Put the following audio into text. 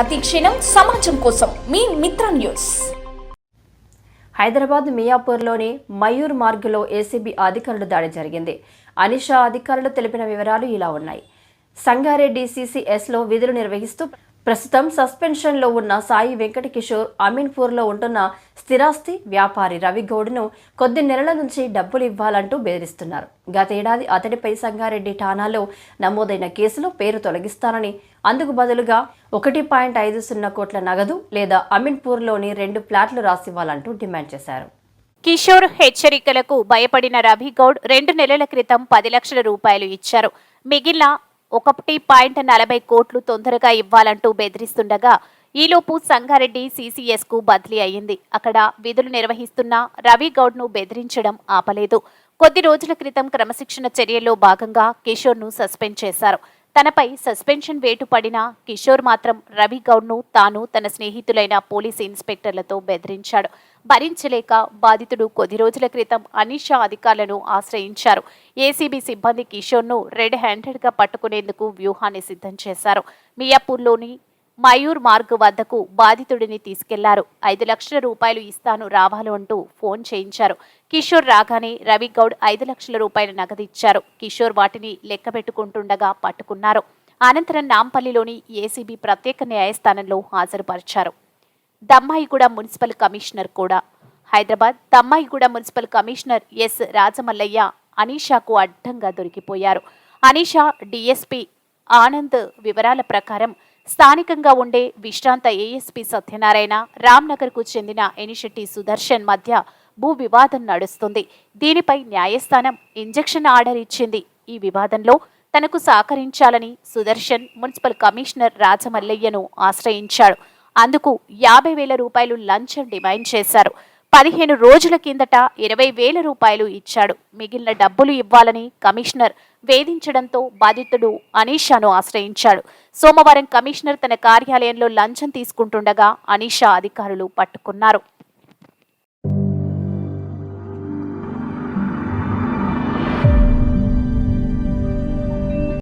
ప్రతి క్షణం సమాజం కోసం మీ మిత్ర న్యూస్. హైదరాబాద్ మియాపూర్లోని మయూర్ మార్గ్లో ఏసీబీ అధికారులు దాడి జరిగింది. అనిషా అధికారులు తెలిపిన వివరాలు ఇలా ఉన్నాయి. సంగారెడ్డి CCSలో విధులు నిర్వహిస్తూ ప్రస్తుతం సస్పెన్షన్లో ఉన్న సాయి వెంకటకిషోర్ అమీన్పూర్లో ఉంటున్న స్థిరాస్తి వ్యాపారి రవిగౌడ్ను కొద్ది నెలల నుంచి డబ్బులు ఇవ్వాలంటూ బెదిరిస్తున్నారు. గతేడాది అతడిపై సంగారెడ్డి ఠాణాలో నమోదైన కేసులో పేరు తొలగిస్తానని, అందుకు బదులుగా 1.50 కోట్ల నగదు లేదా అమీన్పూర్లోని 2 ఫ్లాట్లు రాసివ్వాలంటూ డిమాండ్ చేశారు. కిషోర్ హెచ్చరికలకు భయపడిన రవిగౌడ్ 2 నెలల క్రితం 10 లక్షల రూపాయలు ఇచ్చారు. మిగిలిన 1.40 కోట్లు తొందరగా ఇవ్వాలంటూ బెదిరిస్తుండగా ఈలోపు సంగారెడ్డి CCSకు బదిలీ అయ్యింది. అక్కడ విధులు నిర్వహిస్తున్న రవిగౌడ్ను బెదిరించడం ఆపలేదు. కొద్ది రోజుల క్రితం క్రమశిక్షణ చర్యల్లో భాగంగా కిషోర్ను సస్పెండ్ చేశారు. తనపై సస్పెన్షన్ వేటు పడిన కిషోర్ మాత్రం రవిగౌడ్ను తాను తన స్నేహితులైన పోలీసు ఇన్స్పెక్టర్లతో బెదిరించాడు. భరించలేక బాధితుడు కొద్ది రోజుల క్రితం అనిషా అధికారులను ఆశ్రయించారు. ఏసీబీ సిబ్బంది కిషోర్ను రెడ్ హ్యాండెడ్గా పట్టుకునేందుకు వ్యూహాన్ని సిద్ధం చేశారు. మియాపూర్లోని మయూర్ మార్గ్ వద్దకు బాధితుడిని తీసుకెళ్లారు. 5 లక్షల రూపాయలు ఇస్తాను రావాలు అంటూ ఫోన్ చేయించారు. కిషోర్ రాగానే రవిగౌడ్ 5 లక్షల రూపాయల నగదు ఇచ్చారు. కిషోర్ వాటిని లెక్క పెట్టుకుంటుండగా పట్టుకున్నారు. అనంతరం నాంపల్లిలోని ఏసీబీ ప్రత్యేక న్యాయస్థానంలో హాజరుపరిచారు. దమ్మాయిగూడ మున్సిపల్ కమిషనర్ కూడా Hyderabad Dammaiguda municipal commissioner S Rajamallaiah అనీషాకు అడ్డంగా దొరికిపోయారు. అనీషా డీఎస్పీ ఆనంద్ వివరాల ప్రకారం స్థానికంగా ఉండే విశ్రాంత ఏఎస్పీ సత్యనారాయణ, రామ్నగర్కు చెందిన ఎనిశెట్టి సుదర్శన్ మధ్య భూ వివాదం నడుస్తుంది. దీనిపై న్యాయస్థానం ఇంజెక్షన్ ఆర్డర్ ఇచ్చింది. ఈ వివాదంలో తనకు సహకరించాలని సుదర్శన్ మున్సిపల్ కమిషనర్ రాజమల్లయ్యను ఆశ్రయించాడు. అందుకు 50,000 రూపాయలు లంచం డిమాండ్ చేశారు. 15 రోజుల కిందట 20,000 రూపాయలు ఇచ్చాడు. మిగిలిన డబ్బులు ఇవ్వాలని కమిషనర్ వేధించడంతో బాధితుడు అనీషాను ఆశ్రయించాడు. సోమవారం కమిషనర్ తన కార్యాలయంలో లంచం తీసుకుంటుండగా అనీషా అధికారులు పట్టుకున్నారు.